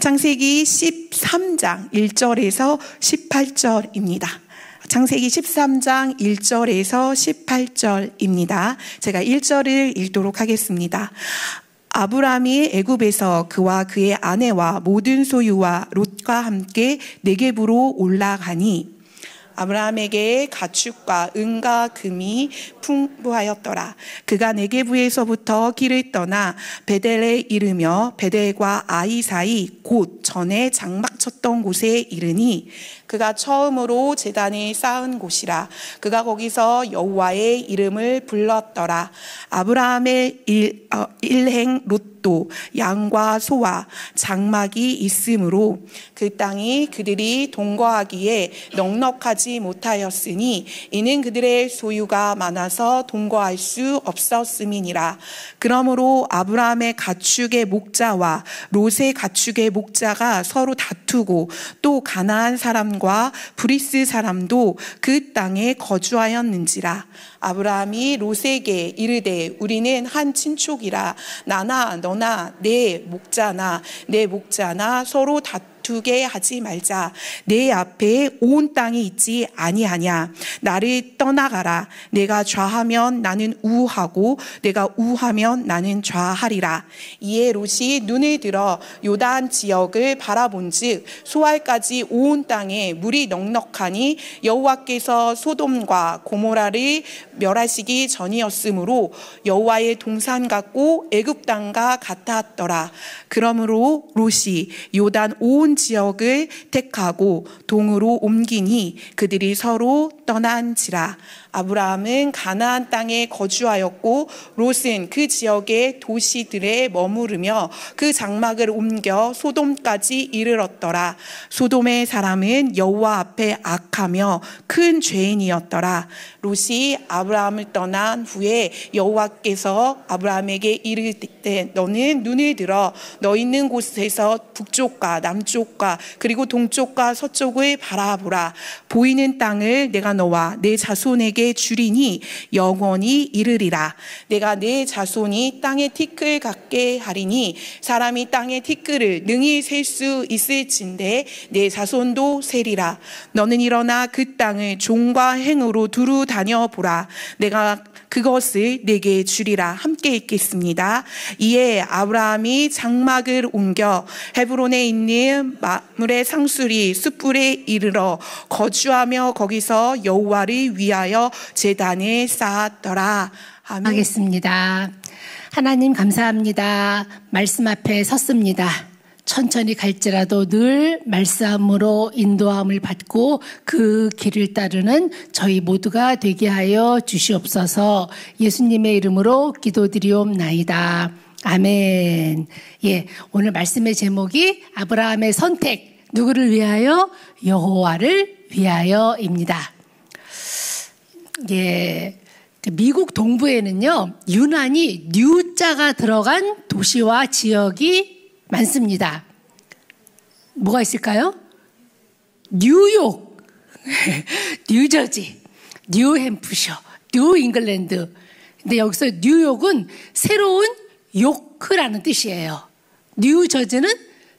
창세기 13장 1절에서 18절입니다. 창세기 13장 1절에서 18절입니다. 제가 1절을 읽도록 하겠습니다. 아브람이 애굽에서 그와 그의 아내와 모든 소유와 롯과 함께 네겝으로 올라가니 아브라함에게 가축과 은과 금이 풍부하였더라. 그가 네겝에서부터 길을 떠나 베델에 이르며 베델과 아이 사이 곧 전에 장막 쳤던 곳에 이르니 그가 처음으로 제단을 쌓은 곳이라. 그가 거기서 여호와의 이름을 불렀더라. 아브라함의 일행 롯도 양과 소와 장막이 있으므로 그 땅이 그들이 동거하기에 넉넉하지 못하였으니 이는 그들의 소유가 많아서 동거할 수 없었음이니라. 그러므로 아브라함의 가축의 목자와 롯의 가축의 목자가 서로 다투고 또 가나안 사람과 브리스 사람도 그 땅에 거주하였는지라. 아브라함이 롯에게 이르되 우리는 한 친족이라 나나 너나 내 목자나 서로 다투게 하지 말자. 내 앞에 온 땅이 있지 아니하냐. 나를 떠나가라. 내가 좌하면 나는 우하고 내가 우하면 나는 좌하리라. 이에 롯이 눈을 들어 요단 지역을 바라본즉 소알까지 온 땅에 물이 넉넉하니 여호와께서 소돔과 고모라를 멸하시기 전이었으므로 여호와의 동산 같고 애굽 땅과 같았더라. 그러므로 롯이 요단 온 지역을 택하고 동으로 옮기니 그들이 서로 떠난지라. 아브라함은 가나안 땅에 거주하였고 롯은 그 지역의 도시들에 머무르며 그 장막을 옮겨 소돔까지 이르렀더라. 소돔의 사람은 여호와 앞에 악하며 큰 죄인이었더라. 롯이 아브라함을 떠난 후에 여호와께서 아브라함에게 이르되 너는 눈을 들어 너 있는 곳에서 북쪽과 남쪽과 그리고 동쪽과 서쪽을 바라보라. 보이는 땅을 내가 너와 내 자손에게 주리니 영원히 이르리라. 내가 내 자손이 땅의 티끌 같게 하리니 사람이 땅의 티끌을 능히 셀 수 있을진데 내 자손도 세리라. 너는 일어나 그 땅을 종과 행으로 두루 다녀보라. 내가 그것을 내게 주리라. 함께 읽겠습니다. 이에 아브라함이 장막을 옮겨 헤브론에 있는 마므레 상수리 숯불에 이르러 거주하며 거기서 여호와를 위하여 제단을 쌓았더라. 아멘. 하겠습니다. 하나님 감사합니다. 말씀 앞에 섰습니다. 천천히 갈지라도 늘 말씀으로 인도함을 받고 그 길을 따르는 저희 모두가 되게 하여 주시옵소서. 예수님의 이름으로 기도드리옵나이다. 아멘. 예, 오늘 말씀의 제목이 아브라함의 선택, 누구를 위하여? 여호와를 위하여입니다. 예, 미국 동부에는요 유난히 뉴자가 들어간 도시와 지역이 많습니다. 뭐가 있을까요? 뉴욕, 뉴저지, 뉴햄프셔, 뉴잉글랜드. 근데 여기서 뉴욕은 새로운 요크라는 뜻이에요. 뉴저지는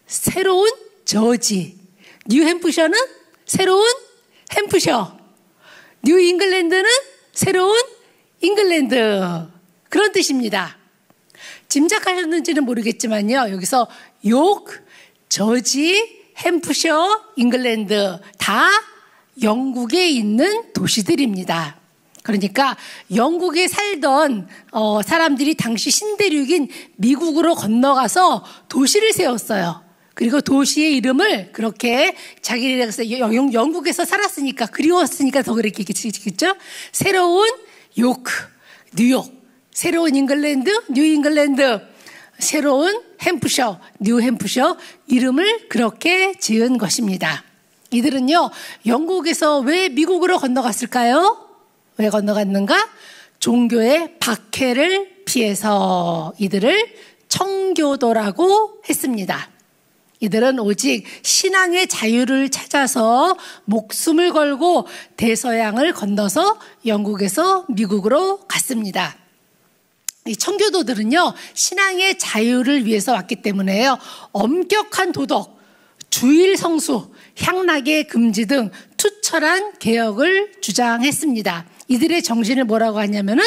새로운 저지, 뉴햄프셔는 새로운 햄프셔, 뉴잉글랜드는 새로운 잉글랜드. 그런 뜻입니다. 짐작하셨는지는 모르겠지만요. 여기서 욕, 저지, 햄프셔, 잉글랜드 다 영국에 있는 도시들입니다. 그러니까 영국에 살던 사람들이 당시 신대륙인 미국으로 건너가서 도시를 세웠어요. 그리고 도시의 이름을 그렇게 자기네가 영국에서 살았으니까 그리웠으니까 더 그렇게 짓겠죠. 새로운 요크, 뉴욕, 새로운 잉글랜드, 뉴 잉글랜드, 새로운 햄프셔, 뉴 햄프셔 이름을 그렇게 지은 것입니다. 이들은요 영국에서 왜 미국으로 건너갔을까요? 왜 건너갔는가? 종교의 박해를 피해서 이들을 청교도라고 했습니다. 이들은 오직 신앙의 자유를 찾아서 목숨을 걸고 대서양을 건너서 영국에서 미국으로 갔습니다. 이 청교도들은요, 신앙의 자유를 위해서 왔기 때문에요, 엄격한 도덕, 주일 성수, 향락의 금지 등 투철한 개혁을 주장했습니다. 이들의 정신을 뭐라고 하냐면은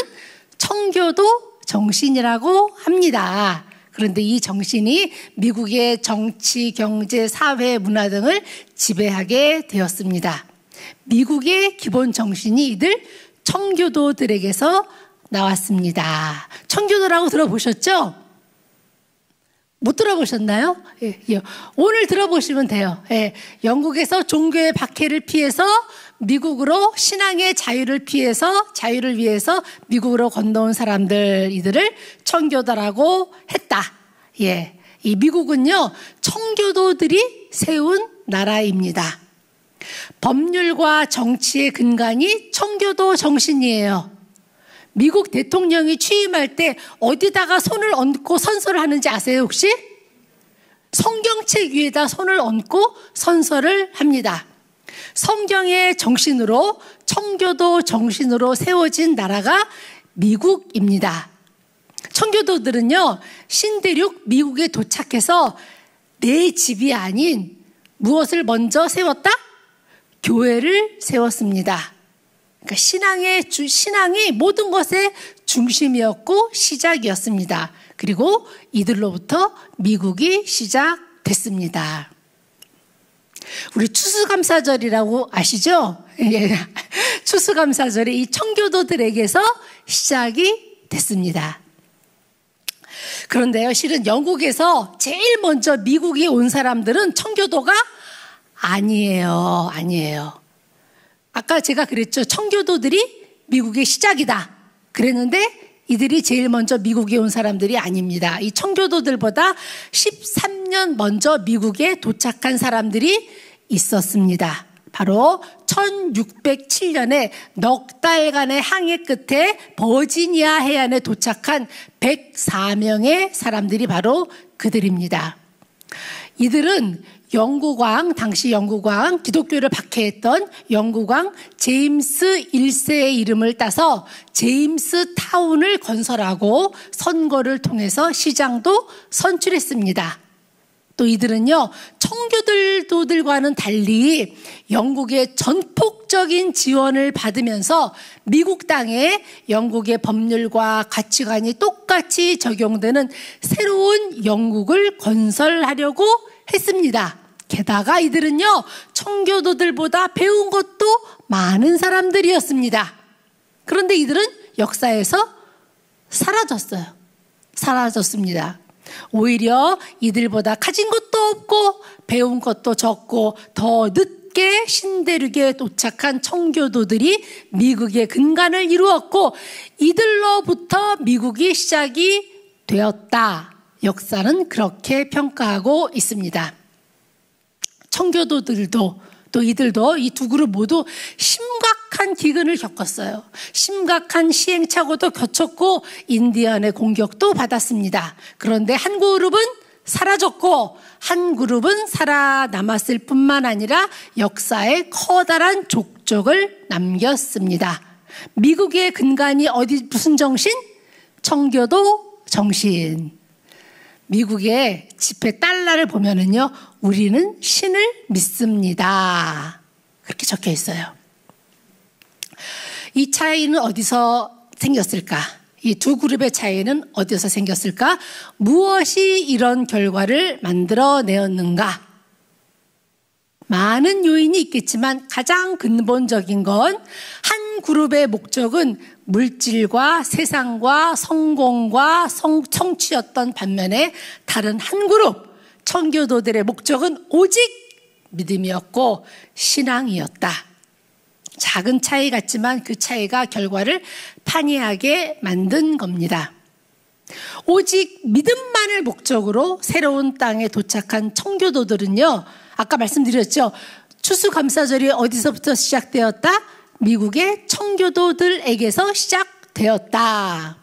청교도 정신이라고 합니다. 그런데 이 정신이 미국의 정치, 경제, 사회, 문화 등을 지배하게 되었습니다. 미국의 기본 정신이 이들 청교도들에게서 나왔습니다. 청교도라고 들어보셨죠? 못 들어보셨나요? 예. 오늘 들어보시면 돼요. 예. 영국에서 종교의 박해를 피해서 미국으로, 신앙의 자유를 위해서 미국으로 건너온 사람들, 이들을 청교도라고 했다. 예. 이 미국은요, 청교도들이 세운 나라입니다. 법률과 정치의 근간이 청교도 정신이에요. 미국 대통령이 취임할 때 어디다가 손을 얹고 선서를 하는지 아세요, 혹시? 성경책 위에다 손을 얹고 선서를 합니다. 성경의 정신으로, 청교도 정신으로 세워진 나라가 미국입니다. 청교도들은요, 신대륙 미국에 도착해서 내 집이 아닌 무엇을 먼저 세웠다? 교회를 세웠습니다. 그러니까 신앙이 모든 것의 중심이었고 시작이었습니다. 그리고 이들로부터 미국이 시작됐습니다. 우리 추수감사절이라고 아시죠? 예. 추수감사절이 이 청교도들에게서 시작이 됐습니다. 그런데요, 실은 영국에서 제일 먼저 미국에 온 사람들은 청교도가 아니에요. 아까 제가 그랬죠. 청교도들이 미국의 시작이다 그랬는데 이들이 제일 먼저 미국에 온 사람들이 아닙니다. 이 청교도들보다 13년 먼저 미국에 도착한 사람들이 있었습니다. 바로 1607년에 넉 달간의 항해 끝에 버지니아 해안에 도착한 104명의 사람들이 바로 그들입니다. 이들은 당시 영국왕, 기독교를 박해했던 영국왕 제임스 1세의 이름을 따서 제임스 타운을 건설하고 선거를 통해서 시장도 선출했습니다. 또 이들은요, 청교도들과는 달리 영국의 전폭적인 지원을 받으면서 미국 땅에 영국의 법률과 가치관이 똑같이 적용되는 새로운 영국을 건설하려고 했습니다. 게다가 이들은요, 청교도들보다 배운 것도 많은 사람들이었습니다. 그런데 이들은 역사에서 사라졌습니다. 오히려 이들보다 가진 것도 없고 배운 것도 적고 더 늦게 신대륙에 도착한 청교도들이 미국의 근간을 이루었고 이들로부터 미국이 시작이 되었다. 역사는 그렇게 평가하고 있습니다. 청교도들도 또 이들도 이 두 그룹 모두 심각한 기근을 겪었어요. 심각한 시행착오도 겪었고 인디언의 공격도 받았습니다. 그런데 한 그룹은 사라졌고 한 그룹은 살아남았을 뿐만 아니라 역사에 커다란 족적을 남겼습니다. 미국의 근간이 무슨 정신? 청교도 정신. 미국의 지폐 달러를 보면은요, 우리는 신을 믿습니다. 그렇게 적혀 있어요. 이 차이는 어디서 생겼을까? 이 두 그룹의 차이는 어디서 생겼을까? 무엇이 이런 결과를 만들어내었는가? 많은 요인이 있겠지만 가장 근본적인 건 한 그룹의 목적은 물질과 세상과 성공과 성취였던 반면에 다른 한 그룹 청교도들의 목적은 오직 믿음이었고 신앙이었다. 작은 차이 같지만 그 차이가 결과를 판이하게 만든 겁니다. 오직 믿음만을 목적으로 새로운 땅에 도착한 청교도들은요, 아까 말씀드렸죠. 추수감사절이 어디서부터 시작되었다? 미국의 청교도들에게서 시작되었다.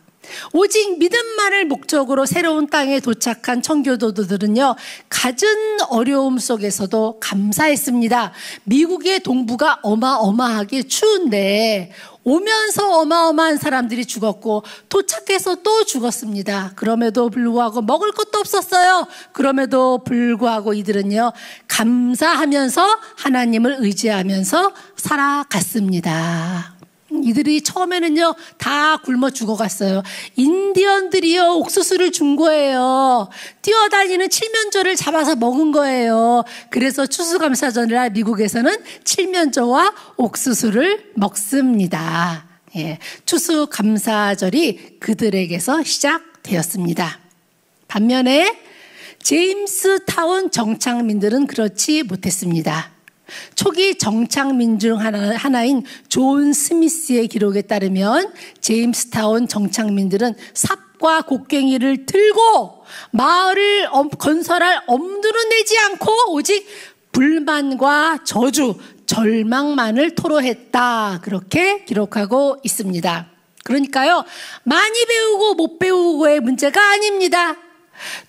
오직 믿음만을 목적으로 새로운 땅에 도착한 청교도들은요, 갖은 어려움 속에서도 감사했습니다. 미국의 동부가 어마어마하게 추운데 오면서 어마어마한 사람들이 죽었고 도착해서 또 죽었습니다. 그럼에도 불구하고 먹을 것도 없었어요. 그럼에도 불구하고 이들은요, 감사하면서 하나님을 의지하면서 살아갔습니다. 이들이 처음에는요, 다 굶어 죽어갔어요. 인디언들이요, 옥수수를 준 거예요. 뛰어다니는 칠면조를 잡아서 먹은 거예요. 그래서 추수감사절이라 미국에서는 칠면조와 옥수수를 먹습니다. 예, 추수감사절이 그들에게서 시작되었습니다. 반면에 제임스타운 정착민들은 그렇지 못했습니다. 초기 정착민 중 하나인 존 스미스의 기록에 따르면 제임스타운 정착민들은 삽과 곡괭이를 들고 마을을 건설할 엄두는 내지 않고 오직 불만과 저주, 절망만을 토로했다. 그렇게 기록하고 있습니다. 그러니까요, 많이 배우고 못 배우고의 문제가 아닙니다.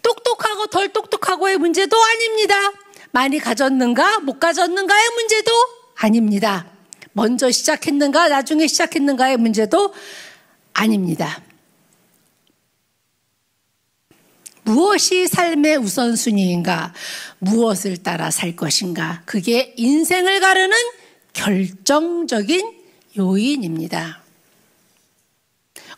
똑똑하고 덜 똑똑하고의 문제도 아닙니다. 많이 가졌는가 못 가졌는가의 문제도 아닙니다. 먼저 시작했는가 나중에 시작했는가의 문제도 아닙니다. 무엇이 삶의 우선순위인가, 무엇을 따라 살 것인가, 그게 인생을 가르는 결정적인 요인입니다.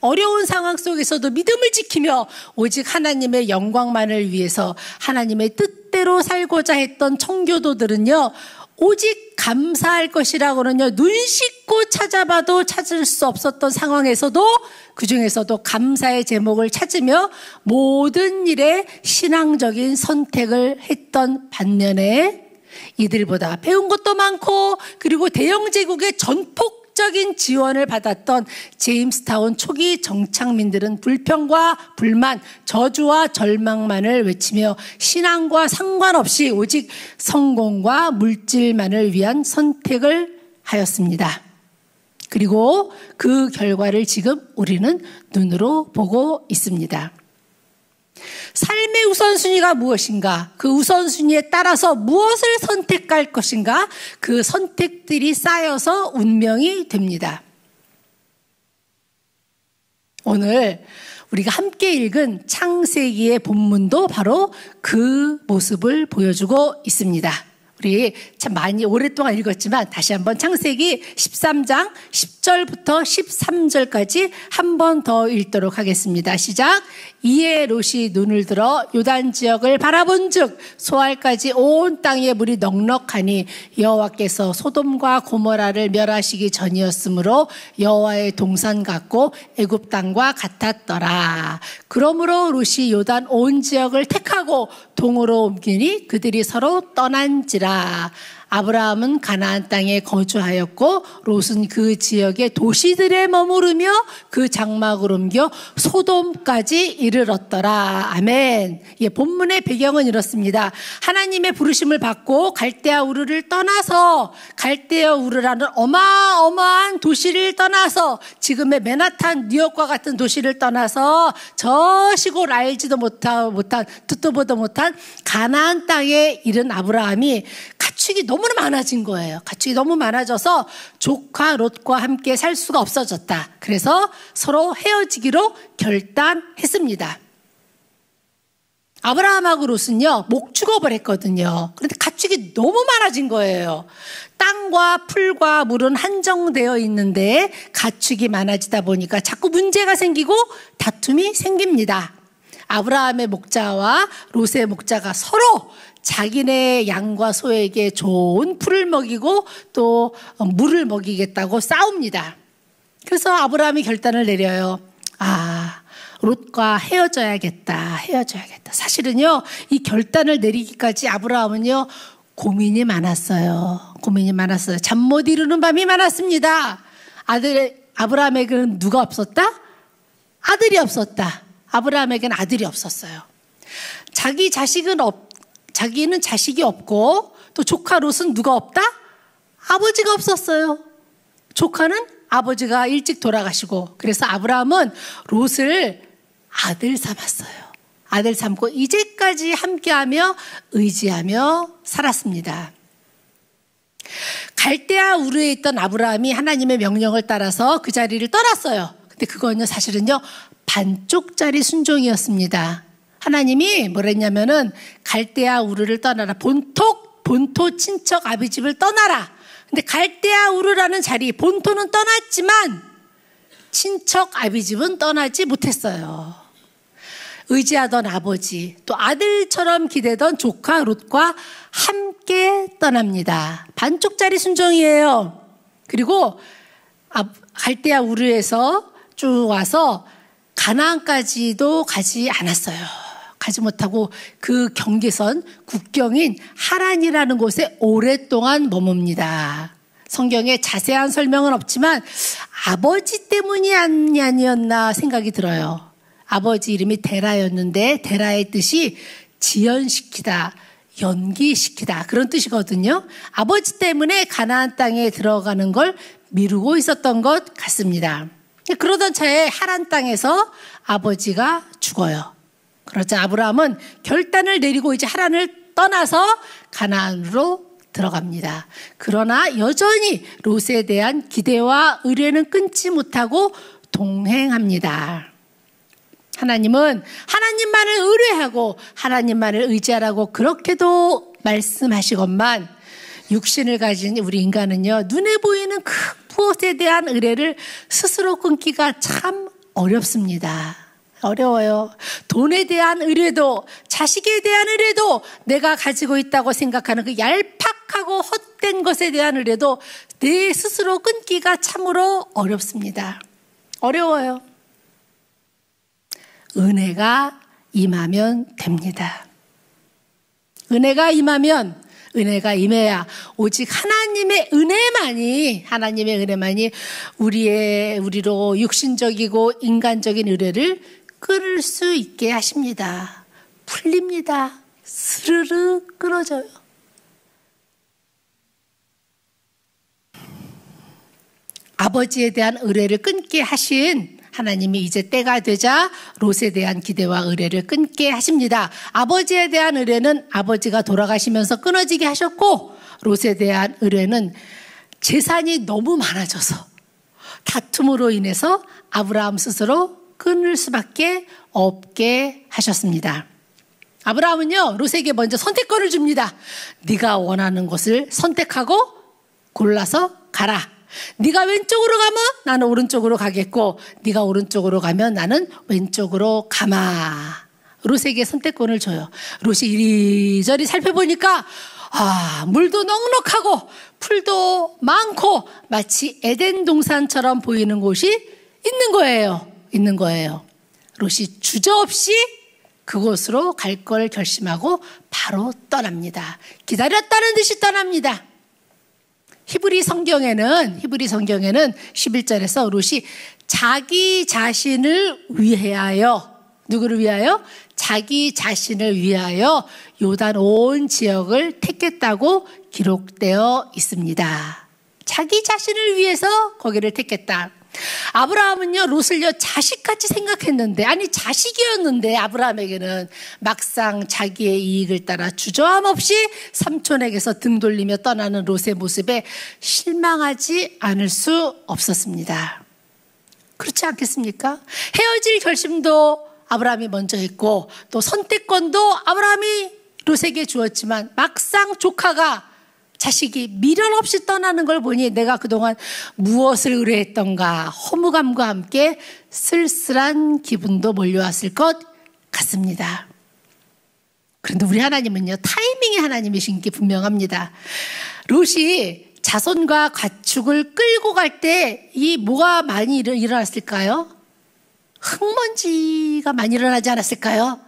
어려운 상황 속에서도 믿음을 지키며 오직 하나님의 영광만을 위해서 하나님의 뜻대로 살고자 했던 청교도들은요, 오직 감사할 것이라고는요, 눈 씻고 찾아봐도 찾을 수 없었던 상황에서도 그 중에서도 감사의 제목을 찾으며 모든 일에 신앙적인 선택을 했던 반면에 이들보다 배운 것도 많고 그리고 대영 제국의 전폭적인 지원을 받았던 제임스타운 초기 정착민들은 불평과 불만, 저주와 절망만을 외치며 신앙과 상관없이 오직 성공과 물질만을 위한 선택을 하였습니다. 그리고 그 결과를 지금 우리는 눈으로 보고 있습니다. 삶의 우선순위가 무엇인가? 그 우선순위에 따라서 무엇을 선택할 것인가? 그 선택들이 쌓여서 운명이 됩니다. 오늘 우리가 함께 읽은 창세기의 본문도 바로 그 모습을 보여주고 있습니다. 우리 참 많이 오랫동안 읽었지만 다시 한번 창세기 13장 10절부터 13절까지 한 번 더 읽도록 하겠습니다. 시작. 이에 롯이 눈을 들어 요단 지역을 바라본즉 소알까지 온 땅에 물이 넉넉하니 여호와께서 소돔과 고모라를 멸하시기 전이었으므로 여호와의 동산 같고 애굽 땅과 같았더라. 그러므로 롯이 요단 온 지역을 택하고 동으로 옮기니 그들이 서로 떠난지라. 아브라함은 가나안 땅에 거주하였고 롯은 그 지역의 도시들에 머무르며 그 장막을 옮겨 소돔까지 이르렀더라. 아멘. 예, 본문의 배경은 이렇습니다. 하나님의 부르심을 받고 갈대아 우르를 떠나서 갈대아 우르라는 어마어마한 도시를 떠나서 지금의 맨하탄 뉴욕과 같은 도시를 떠나서 저 시골 알지도 못한 듣도 보도 못한 가나안 땅에 이른 아브라함이 가축이 너무나 많아진 거예요. 가축이 너무 많아져서 조카 롯과 함께 살 수가 없어졌다. 그래서 서로 헤어지기로 결단했습니다. 아브라함하고 롯은요, 목축업을 했거든요. 그런데 가축이 너무 많아진 거예요. 땅과 풀과 물은 한정되어 있는데 가축이 많아지다 보니까 자꾸 문제가 생기고 다툼이 생깁니다. 아브라함의 목자와 롯의 목자가 서로 자기네 양과 소에게 좋은 풀을 먹이고 또 물을 먹이겠다고 싸웁니다. 그래서 아브라함이 결단을 내려요. 롯과 헤어져야겠다. 사실은요, 이 결단을 내리기까지 아브라함은요, 고민이 많았어요. 잠 못 이루는 밤이 많았습니다. 아브라함에게는 누가 없었다? 아들이 없었다. 아브라함에게는 아들이 없었어요. 자기는 자식이 없고 또 조카 롯은 누가 없다? 아버지가 없었어요. 조카는 아버지가 일찍 돌아가시고, 그래서 아브라함은 롯을 아들 삼았어요. 아들 삼고 이제까지 함께하며 의지하며 살았습니다. 갈대아 우르에 있던 아브라함이 하나님의 명령을 따라서 그 자리를 떠났어요. 근데 그거는요, 사실은요, 반쪽짜리 순종이었습니다. 하나님이 뭐랬냐면은 갈대아 우르를 떠나라. 본토 친척 아비집을 떠나라. 근데 갈대아 우르라는 자리, 본토는 떠났지만 친척 아비집은 떠나지 못했어요. 의지하던 아버지, 또 아들처럼 기대던 조카 롯과 함께 떠납니다. 반쪽짜리 순종이에요. 그리고 갈대아 우르에서 쭉 와서 가나안까지도 가지 않았어요. 가지 못하고 그 경계선, 국경인 하란이라는 곳에 오랫동안 머뭅니다. 성경에 자세한 설명은 없지만 아버지 때문이 아니었나 생각이 들어요. 아버지 이름이 데라였는데 데라의 뜻이 지연시키다, 연기시키다, 그런 뜻이거든요. 아버지 때문에 가나안 땅에 들어가는 걸 미루고 있었던 것 같습니다. 그러던 차에 하란 땅에서 아버지가 죽어요. 그러자 아브라함은 결단을 내리고 이제 하란을 떠나서 가나안으로 들어갑니다. 그러나 여전히 롯에 대한 기대와 의뢰는 끊지 못하고 동행합니다. 하나님은 하나님만을 의뢰하고 하나님만을 의지하라고 그렇게도 말씀하시건만 육신을 가진 우리 인간은요, 눈에 보이는 그 무엇에 대한 의뢰를 스스로 끊기가 참 어렵습니다. 어려워요. 돈에 대한 의뢰도, 자식에 대한 의뢰도, 내가 가지고 있다고 생각하는 그 얄팍하고 헛된 것에 대한 의뢰도 내 스스로 끊기가 참으로 어렵습니다. 어려워요. 은혜가 임하면 됩니다. 은혜가 임해야 오직 하나님의 은혜만이 우리로 육신적이고 인간적인 의뢰를 끊을 수 있게 하십니다. 풀립니다. 스르르 끊어져요. 아버지에 대한 의뢰를 끊게 하신 하나님이 이제 때가 되자 롯에 대한 기대와 의뢰를 끊게 하십니다. 아버지에 대한 의뢰는 아버지가 돌아가시면서 끊어지게 하셨고, 롯에 대한 의뢰는 재산이 너무 많아져서 다툼으로 인해서 아브라함 스스로 끊을 수밖에 없게 하셨습니다. 아브라함은요, 롯에게 먼저 선택권을 줍니다. 네가 원하는 것을 선택하고 골라서 가라. 네가 왼쪽으로 가면 나는 오른쪽으로 가겠고, 네가 오른쪽으로 가면 나는 왼쪽으로 가마. 롯에게 선택권을 줘요. 롯이 이리저리 살펴보니까 물도 넉넉하고 풀도 많고 마치 에덴 동산처럼 보이는 곳이 있는 거예요. 롯이 주저없이 그곳으로 갈 걸 결심하고 바로 떠납니다. 기다렸다는 듯이 떠납니다. 히브리 성경에는 11절에서 롯이 자기 자신을 위하여, 누구를 위하여? 자기 자신을 위하여 요단 온 지역을 택했다고 기록되어 있습니다. 자기 자신을 위해서 거기를 택했다. 아브라함은요, 롯을요, 자식같이 생각했는데, 아니 자식이었는데 아브라함에게는 막상 자기의 이익을 따라 주저함 없이 삼촌에게서 등 돌리며 떠나는 롯의 모습에 실망하지 않을 수 없었습니다. 그렇지 않겠습니까? 헤어질 결심도 아브라함이 먼저 했고, 또 선택권도 아브라함이 롯에게 주었지만 막상 조카가, 자식이 미련 없이 떠나는 걸 보니 내가 그동안 무엇을 의뢰했던가 허무감과 함께 쓸쓸한 기분도 몰려왔을 것 같습니다. 그런데 우리 하나님은요, 타이밍이 하나님이신 게 분명합니다. 롯이 자손과 가축을 끌고 갈 때 이 뭐가 많이 일어났을까요? 흙먼지가 많이 일어나지 않았을까요?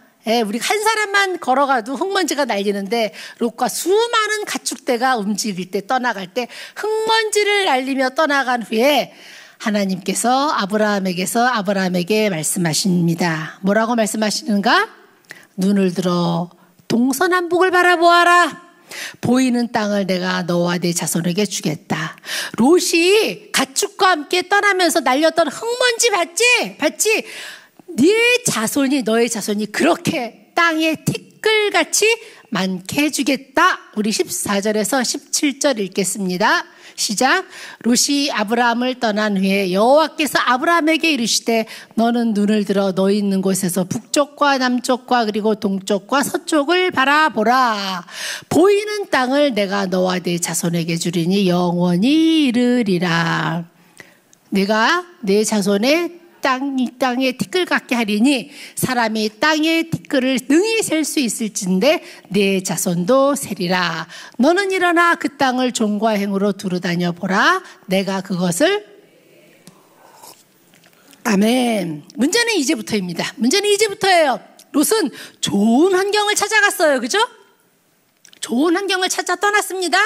우리 한 사람만 걸어가도 흙먼지가 날리는데 롯과 수많은 가축대가 움직일 때, 떠나갈 때 흙먼지를 날리며 떠나간 후에 하나님께서 아브라함에게 말씀하십니다. 뭐라고 말씀하시는가? 눈을 들어 동서남북을 바라보아라. 보이는 땅을 내가 너와 네 자손에게 주겠다. 롯이 가축 가축과 함께 떠나면서 날렸던 흙먼지 봤지? 네 자손이, 너의 자손이 그렇게 땅에 티끌같이 많게 해주겠다. 우리 14절에서 17절 읽겠습니다. 시작. 롯이 아브라함을 떠난 후에 여호와께서 아브라함에게 이르시되 너는 눈을 들어 너희 있는 곳에서 북쪽과 남쪽과 그리고 동쪽과 서쪽을 바라보라. 보이는 땅을 내가 너와 네 자손에게 주리니 영원히 이르리라. 내가 내 자손의 이 땅에 티끌 같게 하리니 사람이 땅의 티끌을 능히 셀 수 있을진데 내 자손도 세리라. 너는 일어나 그 땅을 종과 행으로 두루다녀 보라. 내가 그것을. 아멘. 문제는 이제부터입니다. 문제는 이제부터예요. 롯은 좋은 환경을 찾아갔어요. 그죠? 좋은 환경을 찾아 떠났습니다.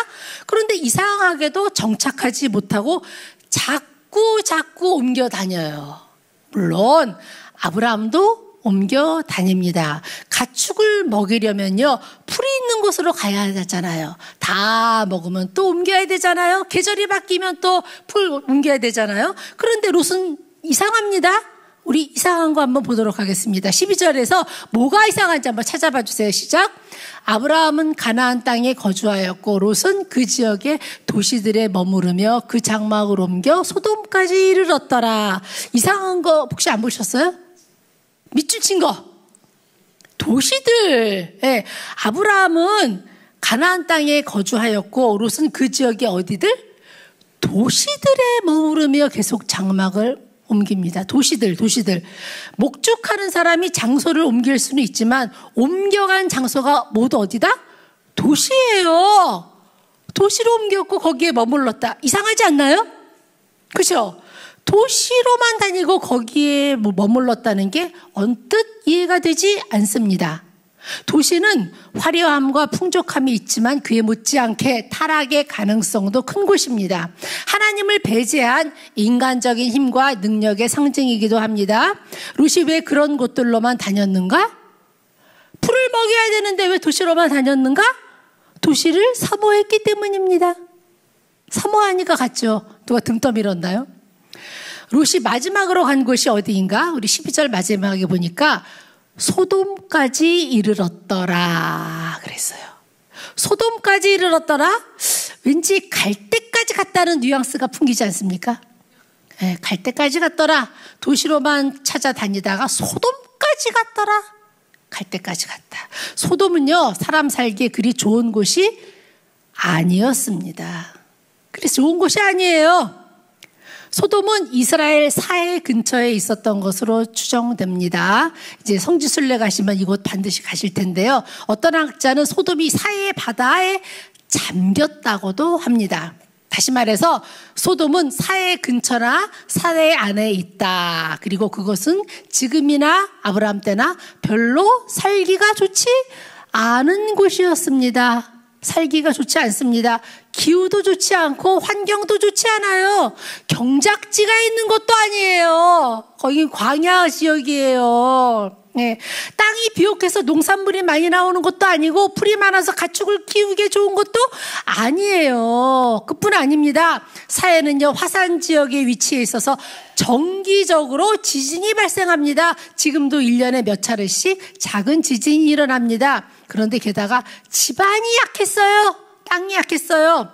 그런데 이상하게도 정착하지 못하고 자꾸 옮겨 다녀요. 물론 아브라함도 옮겨 다닙니다. 가축을 먹이려면요, 풀이 있는 곳으로 가야 하잖아요. 다 먹으면 또 옮겨야 되잖아요. 계절이 바뀌면 또 풀 옮겨야 되잖아요. 그런데 롯은 이상합니다. 우리 이상한 거 한번 보도록 하겠습니다. 12절에서 뭐가 이상한지 한번 찾아봐 주세요. 시작. 아브라함은 가나안 땅에 거주하였고 롯은 그 지역의 도시들에 머무르며 그 장막을 옮겨 소돔까지 이르렀더라. 이상한 거 혹시 안 보셨어요? 밑줄 친 거. 도시들. 네. 아브라함은 가나안 땅에 거주하였고 롯은 그 지역의 어디들? 도시들에 머무르며 계속 장막을 옮깁니다. 도시들. 목축하는 사람이 장소를 옮길 수는 있지만 옮겨간 장소가 모두 어디다? 도시예요. 도시로 옮겼고 거기에 머물렀다. 이상하지 않나요? 그렇죠? 도시로만 다니고 거기에 머물렀다는 게 언뜻 이해가 되지 않습니다. 도시는 화려함과 풍족함이 있지만 그에 못지않게 타락의 가능성도 큰 곳입니다. 하나님을 배제한 인간적인 힘과 능력의 상징이기도 합니다. 롯이 왜 그런 곳들로만 다녔는가? 풀을 먹여야 되는데 왜 도시로만 다녔는가? 도시를 사모했기 때문입니다. 사모하니까 갔죠. 누가 등 떠밀었나요? 롯이 마지막으로 간 곳이 어디인가? 우리 12절 마지막에 보니까 소돔까지 이르렀더라 그랬어요. 소돔까지 이르렀더라? 왠지 갈 때까지 갔다는 뉘앙스가 풍기지 않습니까? 네, 갈 때까지 갔더라. 도시로만 찾아다니다가 소돔까지 갔더라. 갈 때까지 갔다. 소돔은요, 사람 살기에 그리 좋은 곳이 아니었습니다. 그래서 좋은 곳이 아니에요. 소돔은 이스라엘 사해 근처에 있었던 것으로 추정됩니다. 이제 성지순례 가시면 이곳 반드시 가실 텐데요. 어떤 학자는 소돔이 사해 바다에 잠겼다고도 합니다. 다시 말해서 소돔은 사해 근처나 사해 안에 있다. 그리고 그것은 지금이나 아브라함 때나 별로 살기가 좋지 않은 곳이었습니다. 살기가 좋지 않습니다. 기후도 좋지 않고 환경도 좋지 않아요. 경작지가 있는 것도 아니에요. 거기 광야 지역이에요. 네. 땅이 비옥해서 농산물이 많이 나오는 것도 아니고 풀이 많아서 가축을 키우기에 좋은 것도 아니에요. 그뿐 아닙니다. 사해는요, 화산 지역에 위치해 있어서 정기적으로 지진이 발생합니다. 지금도 1년에 몇 차례씩 작은 지진이 일어납니다. 그런데 게다가 지반이 약했어요. 땅이 약했어요.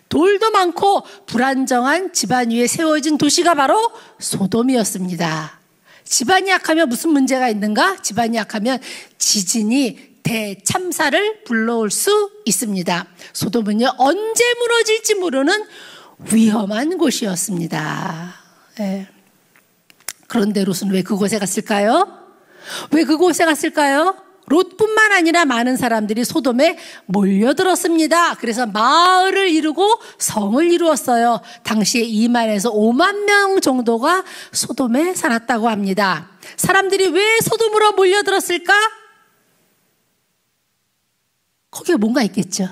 돌도 많고 불안정한 지반 위에 세워진 도시가 바로 소돔이었습니다. 지반이 약하면 무슨 문제가 있는가? 지반이 약하면 지진이 대참사를 불러올 수 있습니다. 소돔은요, 언제 무너질지 모르는 위험한 곳이었습니다. 네. 그런데 롯은 왜 그곳에 갔을까요? 왜 그곳에 갔을까요? 롯뿐만 아니라 많은 사람들이 소돔에 몰려들었습니다. 그래서 마을을 이루고 성을 이루었어요. 당시에 2만에서 5만 명 정도가 소돔에 살았다고 합니다. 사람들이 왜 소돔으로 몰려들었을까? 거기에 뭔가 있겠죠.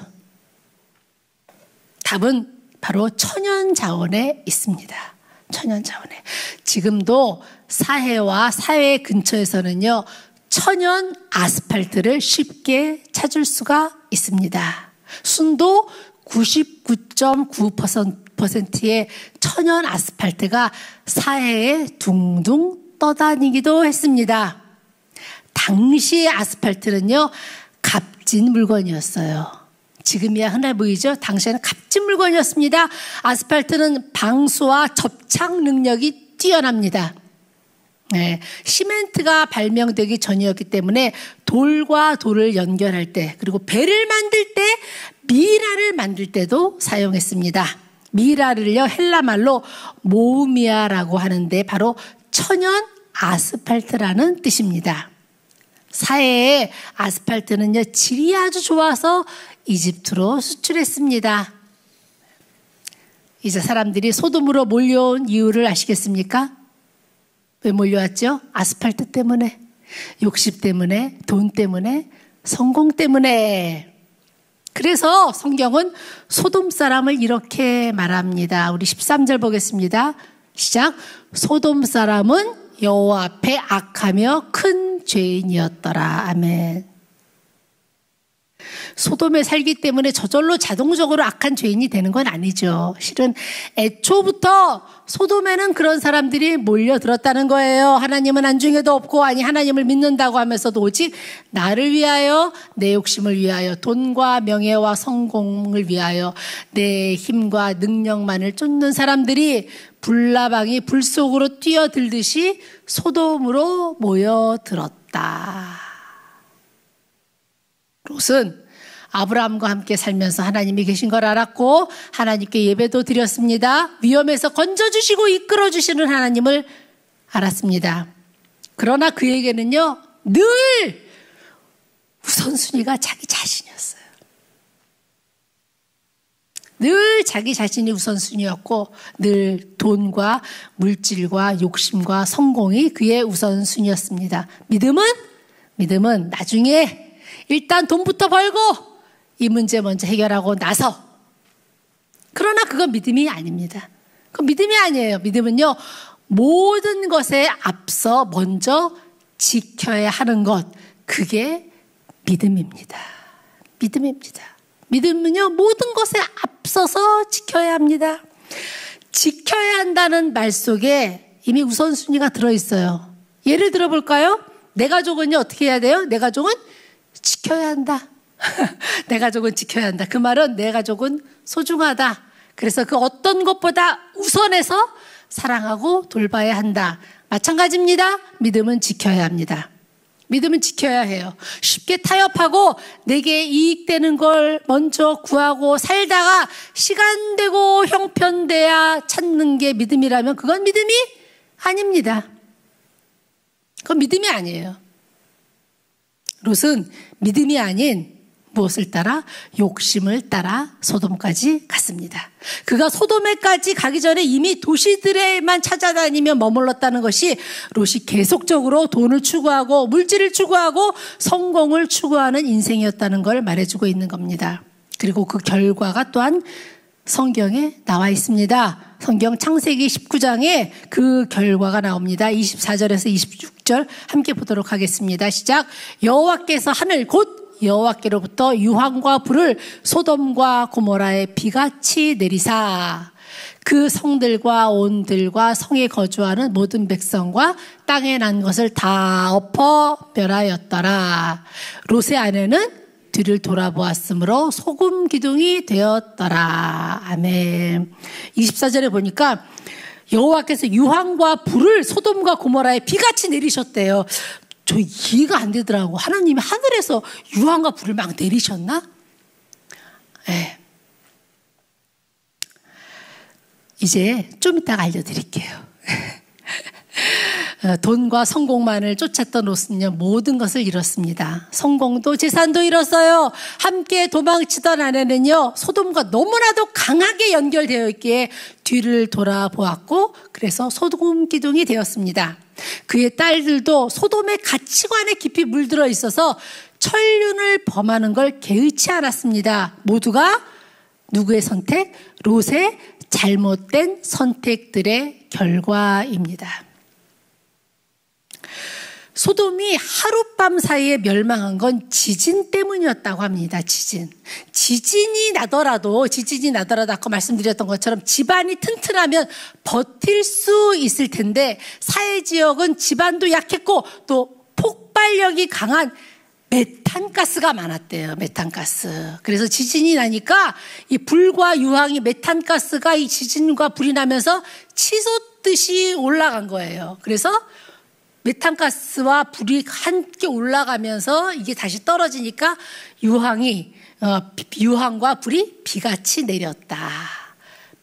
답은 바로 천연자원에 있습니다. 천연자원에. 지금도 사해와 사해 근처에서는요, 천연 아스팔트를 쉽게 찾을 수가 있습니다. 순도 99.9% 90%의 천연 아스팔트가 사해에 둥둥 떠다니기도 했습니다. 당시의 아스팔트는요, 값진 물건이었어요. 지금이야 흔해 보이죠? 당시에는 값진 물건이었습니다. 아스팔트는 방수와 접착 능력이 뛰어납니다. 네, 시멘트가 발명되기 전이었기 때문에 돌과 돌을 연결할 때, 그리고 배를 만들 때, 미라를 만들 때도 사용했습니다. 미라를요, 헬라말로 모우미아라고 하는데 바로 천연 아스팔트라는 뜻입니다. 사해의 아스팔트는요, 질이 아주 좋아서 이집트로 수출했습니다. 이제 사람들이 소돔으로 몰려온 이유를 아시겠습니까? 왜 몰려왔죠? 아스팔트 때문에, 욕심 때문에, 돈 때문에, 성공 때문에. 그래서 성경은 소돔 사람을 이렇게 말합니다. 우리 13절 보겠습니다. 시작. 소돔 사람은 여호와 앞에 악하며 큰 죄인이었더라. 아멘. 소돔에 살기 때문에 저절로 자동적으로 악한 죄인이 되는 건 아니죠. 실은 애초부터 소돔에는 그런 사람들이 몰려들었다는 거예요. 하나님은 안중에도 없고, 아니 하나님을 믿는다고 하면서도 오직 나를 위하여, 내 욕심을 위하여, 돈과 명예와 성공을 위하여 내 힘과 능력만을 쫓는 사람들이 불나방이 불 속으로 뛰어들듯이 소돔으로 모여들었다. 롯은 아브라함과 함께 살면서 하나님이 계신 걸 알았고, 하나님께 예배도 드렸습니다. 위험에서 건져주시고 이끌어주시는 하나님을 알았습니다. 그러나 그에게는요, 늘 우선순위가 자기 자신이었어요. 늘 자기 자신이 우선순위였고, 늘 돈과 물질과 욕심과 성공이 그의 우선순위였습니다. 믿음은 나중에 일단 돈부터 벌고 이 문제 먼저 해결하고 나서. 그러나 그건 믿음이 아닙니다. 그건 믿음이 아니에요. 믿음은요, 모든 것에 앞서 먼저 지켜야 하는 것, 그게 믿음입니다. 믿음입니다. 믿음은요, 모든 것에 앞서서 지켜야 합니다. 지켜야 한다는 말 속에 이미 우선순위가 들어있어요. 예를 들어볼까요? 내 가족은요, 어떻게 해야 돼요? 내 가족은 지켜야 한다. 내 가족은 지켜야 한다. 그 말은 내 가족은 소중하다. 그래서 그 어떤 것보다 우선해서 사랑하고 돌봐야 한다. 마찬가지입니다. 믿음은 지켜야 합니다. 믿음은 지켜야 해요. 쉽게 타협하고 내게 이익되는 걸 먼저 구하고 살다가 시간 되고 형편돼야 찾는 게 믿음이라면 그건 믿음이 아닙니다. 그건 믿음이 아니에요. 롯은 믿음이 아닌 무엇을 따라? 욕심을 따라 소돔까지 갔습니다. 그가 소돔에까지 가기 전에 이미 도시들에만 찾아다니며 머물렀다는 것이 롯이 계속적으로 돈을 추구하고 물질을 추구하고 성공을 추구하는 인생이었다는 걸 말해주고 있는 겁니다. 그리고 그 결과가 또한 성경에 나와 있습니다. 성경 창세기 19장에 그 결과가 나옵니다. 24절에서 26절 함께 보도록 하겠습니다. 시작. 여호와께서 하늘 곧 여호와께로부터 유황과 불을 소돔과 고모라에 비같이 내리사 그 성들과 온들과 성에 거주하는 모든 백성과 땅에 난 것을 다 엎어 멸하였더라. 롯의 아내는 뒤를 돌아보았으므로 소금 기둥이 되었더라. 아멘. 24절에 보니까 여호와께서 유황과 불을 소돔과 고모라에 비같이 내리셨대요. 저 이해가 안 되더라고. 하나님이 하늘에서 유황과 불을 막 내리셨나? 네. 이제 좀 이따가 알려드릴게요. 돈과 성공만을 쫓았던 롯은요, 모든 것을 잃었습니다. 성공도 재산도 잃었어요. 함께 도망치던 아내는요, 소돔과 너무나도 강하게 연결되어 있기에 뒤를 돌아보았고, 그래서 소돔 기둥이 되었습니다. 그의 딸들도 소돔의 가치관에 깊이 물들어 있어서 천륜을 범하는 걸 개의치 않았습니다. 모두가 누구의 선택? 롯의 잘못된 선택들의 결과입니다. 소돔이 하룻밤 사이에 멸망한 건 지진 때문이었다고 합니다. 지진이 나더라도 아까 말씀드렸던 것처럼 집안이 튼튼하면 버틸 수 있을 텐데 사해지역은 집안도 약했고 또 폭발력이 강한 메탄가스가 많았대요. 메탄가스. 그래서 지진이 나니까 이 불과 유황이 메탄가스가 이 지진과 불이 나면서 치솟듯이 올라간 거예요. 그래서 메탄가스와 불이 함께 올라가면서 이게 다시 떨어지니까 유황과 불이 비같이 내렸다.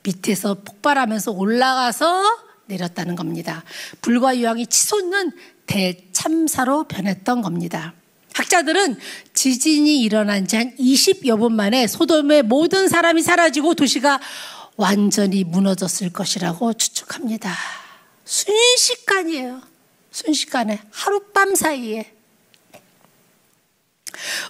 밑에서 폭발하면서 올라가서 내렸다는 겁니다. 불과 유황이 치솟는 대참사로 변했던 겁니다. 학자들은 지진이 일어난 지 한 20여 분 만에 소돔의 모든 사람이 사라지고 도시가 완전히 무너졌을 것이라고 추측합니다. 순식간이에요. 순식간에 하룻밤 사이에.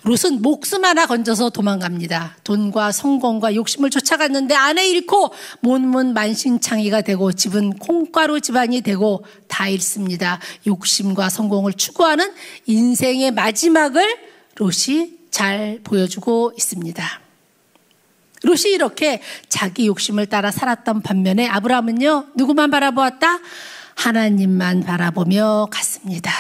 롯은 목숨 하나 건져서 도망갑니다. 돈과 성공과 욕심을 쫓아갔는데 아내 잃고 몸은 만신창이가 되고 집은 콩가루 집안이 되고 다 잃습니다. 욕심과 성공을 추구하는 인생의 마지막을 롯이 잘 보여주고 있습니다. 롯이 이렇게 자기 욕심을 따라 살았던 반면에 아브라함은요, 누구만 바라보았다? 하나님만 바라보며 갔습니다.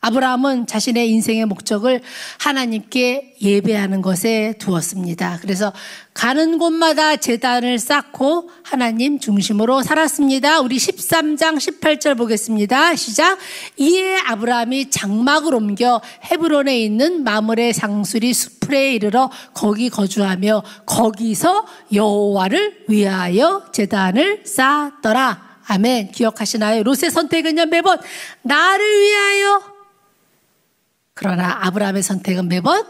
아브라함은 자신의 인생의 목적을 하나님께 예배하는 것에 두었습니다. 그래서 가는 곳마다 제단을 쌓고 하나님 중심으로 살았습니다. 우리 13장 18절 보겠습니다. 시작. 이에 아브라함이 장막을 옮겨 헤브론에 있는 마므레 상수리 수풀에 이르러 거기 거주하며 거기서 여호와를 위하여 제단을 쌓더라. 아멘. 기억하시나요? 롯의 선택은요, 매번 나를 위하여. 그러나 아브라함의 선택은 매번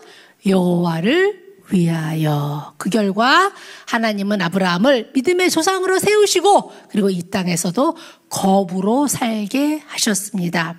여호와를 위하여. 그 결과 하나님은 아브라함을 믿음의 조상으로 세우시고 그리고 이 땅에서도 거부로 살게 하셨습니다.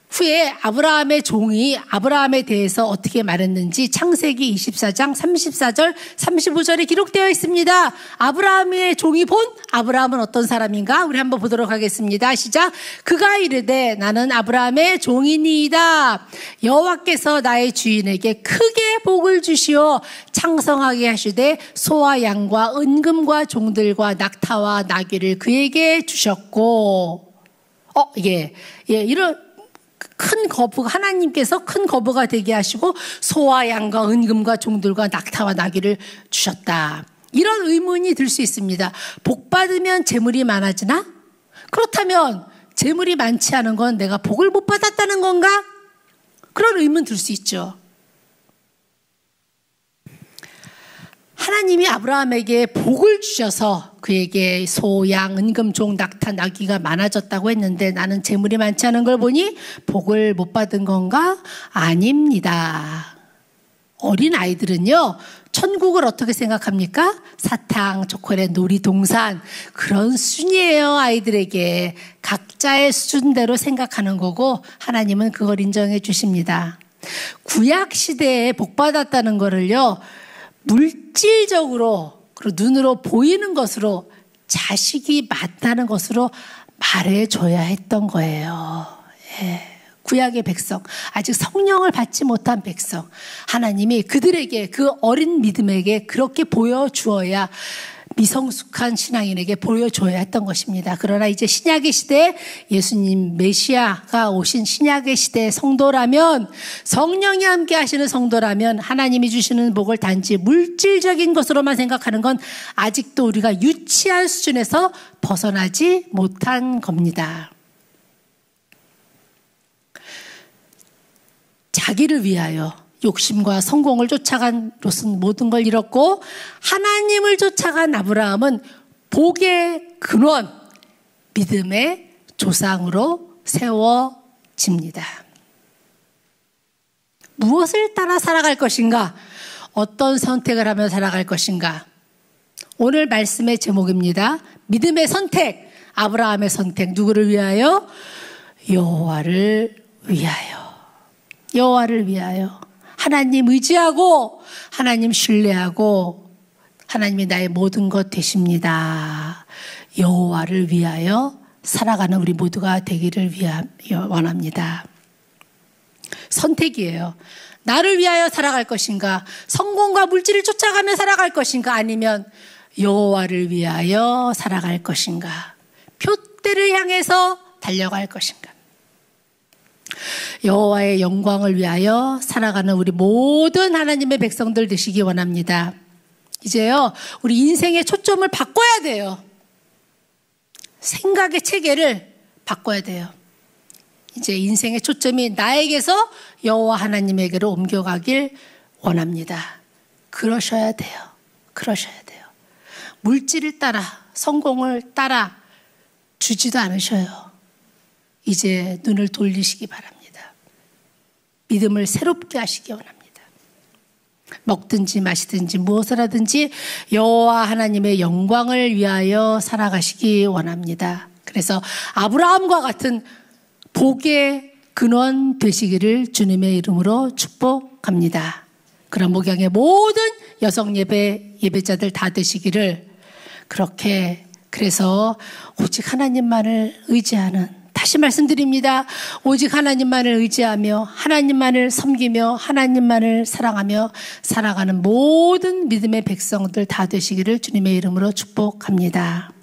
후에 아브라함의 종이 아브라함에 대해서 어떻게 말했는지 창세기 24장 34절 35절에 기록되어 있습니다. 아브라함의 종이 본 아브라함은 어떤 사람인가? 우리 한번 보도록 하겠습니다. 시작. 그가 이르되 나는 아브라함의 종이니이다. 여호와께서 나의 주인에게 크게 복을 주시어 창성하게 하시되 소와 양과 은금과 종들과 낙타와 나귀를 그에게 주셨고 이런 큰 거부가 하나님께서 큰 거부가 되게 하시고 소와 양과 은금과 종들과 낙타와 나귀를 주셨다. 이런 의문이 들 수 있습니다. 복 받으면 재물이 많아지나? 그렇다면 재물이 많지 않은 건 내가 복을 못 받았다는 건가? 그런 의문 들 수 있죠. 하나님이 아브라함에게 복을 주셔서 그에게 소, 양, 은금, 종, 낙타, 나귀가 많아졌다고 했는데 나는 재물이 많지 않은 걸 보니 복을 못 받은 건가? 아닙니다. 어린 아이들은요, 천국을 어떻게 생각합니까? 사탕, 초콜릿, 놀이동산 그런 수준이에요. 아이들에게 각자의 수준대로 생각하는 거고 하나님은 그걸 인정해 주십니다. 구약 시대에 복 받았다는 거를요, 물질적으로 그리고 눈으로 보이는 것으로 자식이 맞다는 것으로 말해줘야 했던 거예요. 구약의 백성, 아직 성령을 받지 못한 백성, 하나님이 그들에게 그 어린 믿음에게 그렇게 보여주어야 미성숙한 신앙인에게 보여줘야 했던 것입니다. 그러나 이제 신약의 시대에 예수님 메시아가 오신 신약의 시대의 성도라면, 성령이 함께 하시는 성도라면 하나님이 주시는 복을 단지 물질적인 것으로만 생각하는 건 아직도 우리가 유치한 수준에서 벗어나지 못한 겁니다. 자기를 위하여 욕심과 성공을 쫓아간 롯은 모든 걸 잃었고 하나님을 쫓아간 아브라함은 복의 근원, 믿음의 조상으로 세워집니다. 무엇을 따라 살아갈 것인가? 어떤 선택을 하며 살아갈 것인가? 오늘 말씀의 제목입니다. 믿음의 선택, 아브라함의 선택. 누구를 위하여? 여호와를 위하여. 여호와를 위하여. 하나님 의지하고 하나님 신뢰하고 하나님이 나의 모든 것 되십니다. 여호와를 위하여 살아가는 우리 모두가 되기를 원합니다. 선택이에요. 나를 위하여 살아갈 것인가? 성공과 물질을 쫓아가며 살아갈 것인가? 아니면 여호와를 위하여 살아갈 것인가? 표대를 향해서 달려갈 것인가? 여호와의 영광을 위하여 살아가는 우리 모든 하나님의 백성들 되시기 원합니다. 이제요, 우리 인생의 초점을 바꿔야 돼요. 생각의 체계를 바꿔야 돼요. 이제 인생의 초점이 나에게서 여호와 하나님에게로 옮겨가길 원합니다. 그러셔야 돼요. 그러셔야 돼요. 물질을 따라, 성공을 따라 주지도 않으셔요. 이제 눈을 돌리시기 바랍니다. 믿음을 새롭게 하시기 원합니다. 먹든지 마시든지 무엇을 하든지 여호와 하나님의 영광을 위하여 살아가시기 원합니다. 그래서 아브라함과 같은 복의 근원 되시기를 주님의 이름으로 축복합니다. 그런 목양의 모든 여성 예배자들 다 되시기를 그렇게, 그래서 오직 하나님만을 의지하는, 다시 말씀드립니다. 오직 하나님만을 의지하며 하나님만을 섬기며 하나님만을 사랑하며 살아가는 모든 믿음의 백성들 다 되시기를 주님의 이름으로 축복합니다.